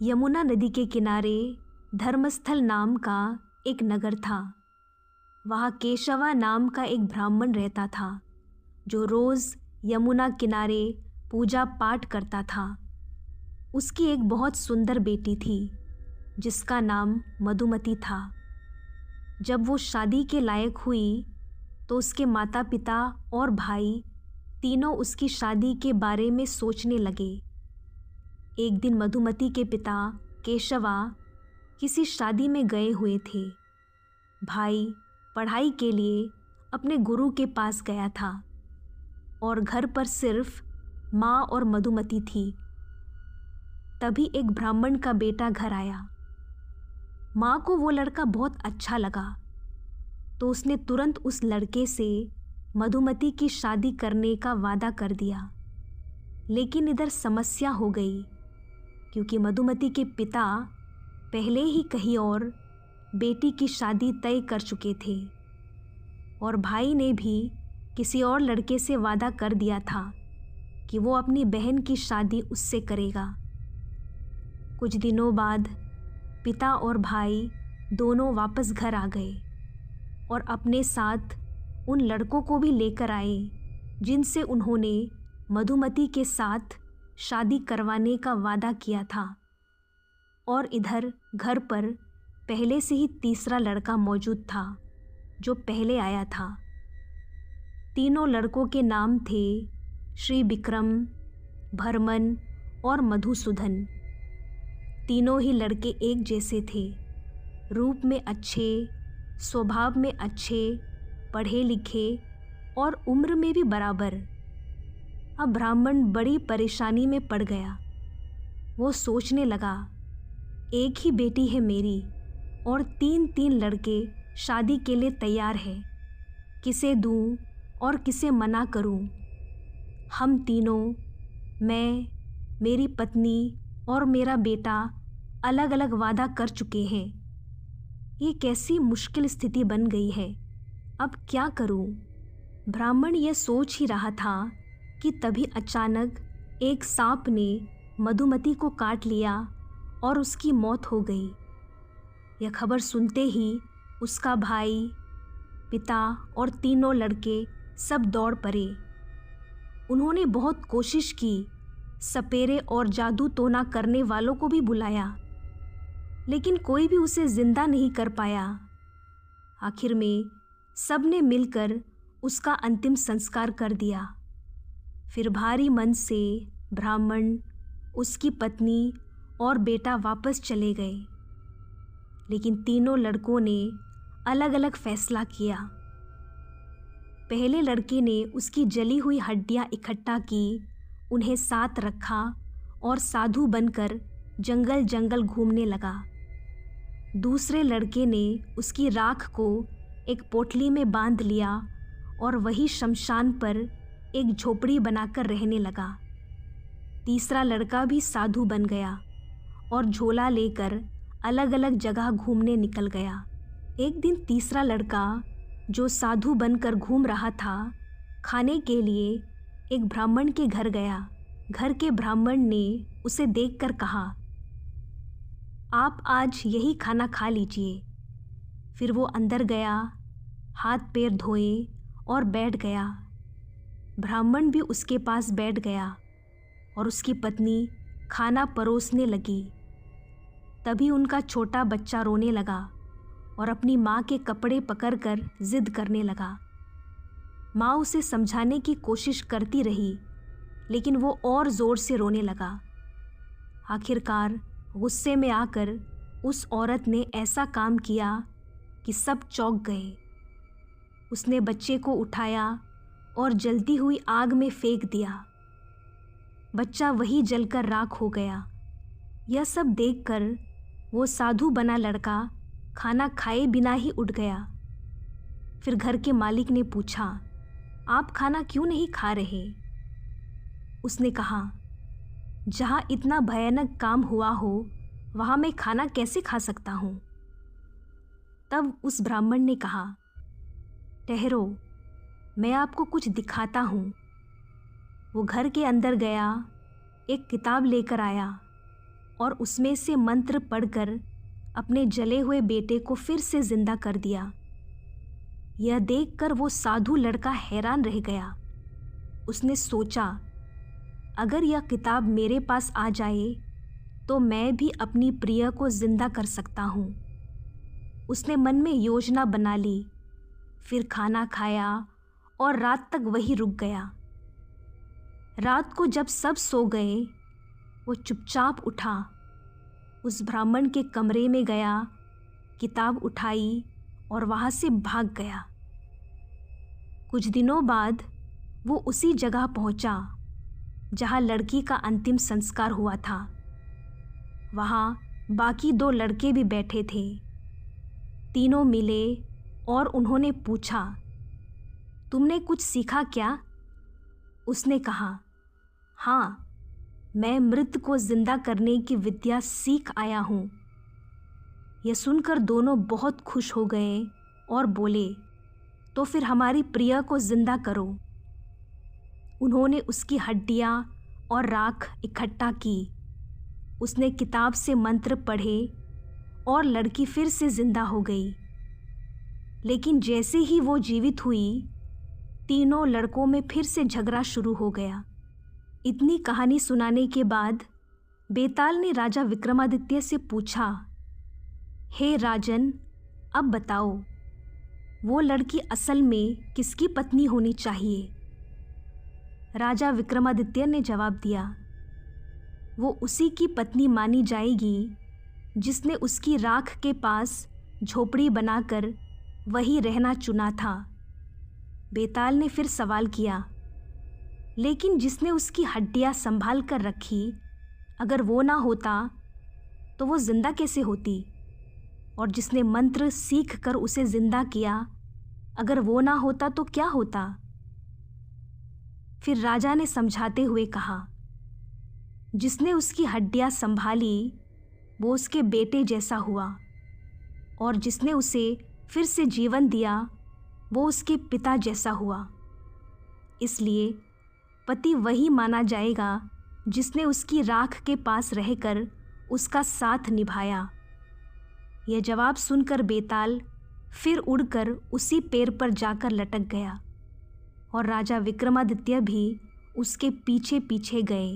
यमुना नदी के किनारे धर्मस्थल नाम का एक नगर था। वहाँ केशवा नाम का एक ब्राह्मण रहता था जो रोज़ यमुना किनारे पूजा पाठ करता था। उसकी एक बहुत सुंदर बेटी थी जिसका नाम मधुमती था। जब वो शादी के लायक हुई तो उसके माता पिता और भाई तीनों उसकी शादी के बारे में सोचने लगे। एक दिन मधुमती के पिता केशवा किसी शादी में गए हुए थे। भाई पढ़ाई के लिए अपने गुरु के पास गया था और घर पर सिर्फ माँ और मधुमती थी। तभी एक ब्राह्मण का बेटा घर आया। माँ को वो लड़का बहुत अच्छा लगा तो उसने तुरंत उस लड़के से मधुमती की शादी करने का वादा कर दिया। लेकिन इधर समस्या हो गई क्योंकि मधुमती के पिता पहले ही कहीं और बेटी की शादी तय कर चुके थे और भाई ने भी किसी और लड़के से वादा कर दिया था कि वो अपनी बहन की शादी उससे करेगा। कुछ दिनों बाद पिता और भाई दोनों वापस घर आ गए और अपने साथ उन लड़कों को भी लेकर आए जिनसे उन्होंने मधुमती के साथ शादी करवाने का वादा किया था। और इधर घर पर पहले से ही तीसरा लड़का मौजूद था जो पहले आया था। तीनों लड़कों के नाम थे श्री विक्रम, भरमन और मधुसूदन। तीनों ही लड़के एक जैसे थे, रूप में अच्छे, स्वभाव में अच्छे, पढ़े लिखे और उम्र में भी बराबर। अब ब्राह्मण बड़ी परेशानी में पड़ गया। वो सोचने लगा, एक ही बेटी है मेरी और तीन तीन लड़के शादी के लिए तैयार हैं। किसे दूँ और किसे मना करूँ? हम तीनों, मैं, मेरी पत्नी और मेरा बेटा अलग अलग वादा कर चुके हैं। ये कैसी मुश्किल स्थिति बन गई है, अब क्या करूँ? ब्राह्मण यह सोच ही रहा था कि तभी अचानक एक सांप ने मधुमती को काट लिया और उसकी मौत हो गई। यह खबर सुनते ही उसका भाई, पिता और तीनों लड़के सब दौड़ पड़े। उन्होंने बहुत कोशिश की, सपेरे और जादू टोना करने वालों को भी बुलाया, लेकिन कोई भी उसे जिंदा नहीं कर पाया। आखिर में सब ने मिलकर उसका अंतिम संस्कार कर दिया। फिर भारी मन से ब्राह्मण, उसकी पत्नी और बेटा वापस चले गए। लेकिन तीनों लड़कों ने अलग अलग फैसला किया। पहले लड़के ने उसकी जली हुई हड्डियां इकट्ठा की, उन्हें साथ रखा और साधु बनकर जंगल जंगल घूमने लगा। दूसरे लड़के ने उसकी राख को एक पोटली में बांध लिया और वही शमशान पर एक झोपड़ी बनाकर रहने लगा। तीसरा लड़का भी साधु बन गया और झोला लेकर अलग अलग जगह घूमने निकल गया। एक दिन तीसरा लड़का जो साधु बनकर घूम रहा था, खाने के लिए एक ब्राह्मण के घर गया। घर के ब्राह्मण ने उसे देखकर कहा, आप आज यही खाना खा लीजिए। फिर वो अंदर गया, हाथ पैर धोए और बैठ गया। ब्राह्मण भी उसके पास बैठ गया और उसकी पत्नी खाना परोसने लगी। तभी उनका छोटा बच्चा रोने लगा और अपनी माँ के कपड़े पकड़कर जिद करने लगा। माँ उसे समझाने की कोशिश करती रही, लेकिन वो और ज़ोर से रोने लगा। आखिरकार गुस्से में आकर उस औरत ने ऐसा काम किया कि सब चौंक गए। उसने बच्चे को उठाया और जलती हुई आग में फेंक दिया। बच्चा वही जलकर राख हो गया। यह सब देखकर वो साधु बना लड़का खाना खाए बिना ही उठ गया। फिर घर के मालिक ने पूछा, आप खाना क्यों नहीं खा रहे? उसने कहा, जहाँ इतना भयानक काम हुआ हो वहाँ मैं खाना कैसे खा सकता हूँ? तब उस ब्राह्मण ने कहा, ठहरो, मैं आपको कुछ दिखाता हूँ। वो घर के अंदर गया, एक किताब लेकर आया। और उसमें से मंत्र पढ़कर अपने जले हुए बेटे को फिर से जिंदा कर दिया। यह देखकर वो साधु लड़का हैरान रह गया। उसने सोचा, अगर यह किताब मेरे पास आ जाए तो मैं भी अपनी प्रिय को जिंदा कर सकता हूँ। उसने मन में योजना बना ली, फिर खाना खाया और रात तक वहीं रुक गया। रात को जब सब सो गए, वो चुपचाप उठा, उस ब्राह्मण के कमरे में गया, किताब उठाई और वहाँ से भाग गया। कुछ दिनों बाद वो उसी जगह पहुँचा जहाँ लड़की का अंतिम संस्कार हुआ था। वहाँ बाकी 2 लड़के भी बैठे थे। तीनों मिले और उन्होंने पूछा, तुमने कुछ सीखा क्या? उसने कहा, हाँ, मैं मृत को जिंदा करने की विद्या सीख आया हूँ। यह सुनकर दोनों बहुत खुश हो गए और बोले, तो फिर हमारी प्रिय को जिंदा करो। उन्होंने उसकी हड्डियाँ और राख इकट्ठा की। उसने किताब से मंत्र पढ़े और लड़की फिर से जिंदा हो गई। लेकिन जैसे ही वो जीवित हुई, तीनों लड़कों में फिर से झगड़ा शुरू हो गया। इतनी कहानी सुनाने के बाद बेताल ने राजा विक्रमादित्य से पूछा, हे राजन, अब बताओ, वो लड़की असल में किसकी पत्नी होनी चाहिए? राजा विक्रमादित्य ने जवाब दिया, वो उसी की पत्नी मानी जाएगी जिसने उसकी राख के पास झोपड़ी बनाकर वहीं रहना चुना था। बेताल ने फिर सवाल किया, लेकिन जिसने उसकी हड्डियां संभाल कर रखी, अगर वो ना होता तो वो जिंदा कैसे होती? और जिसने मंत्र सीख कर उसे जिंदा किया, अगर वो ना होता तो क्या होता? फिर राजा ने समझाते हुए कहा, जिसने उसकी हड्डियां संभाली वो उसके बेटे जैसा हुआ, और जिसने उसे फिर से जीवन दिया वो उसके पिता जैसा हुआ। इसलिए पति वही माना जाएगा जिसने उसकी राख के पास रहकर उसका साथ निभाया। यह जवाब सुनकर बेताल फिर उड़कर उसी पेड़ पर जाकर लटक गया और राजा विक्रमादित्य भी उसके पीछे पीछे गए।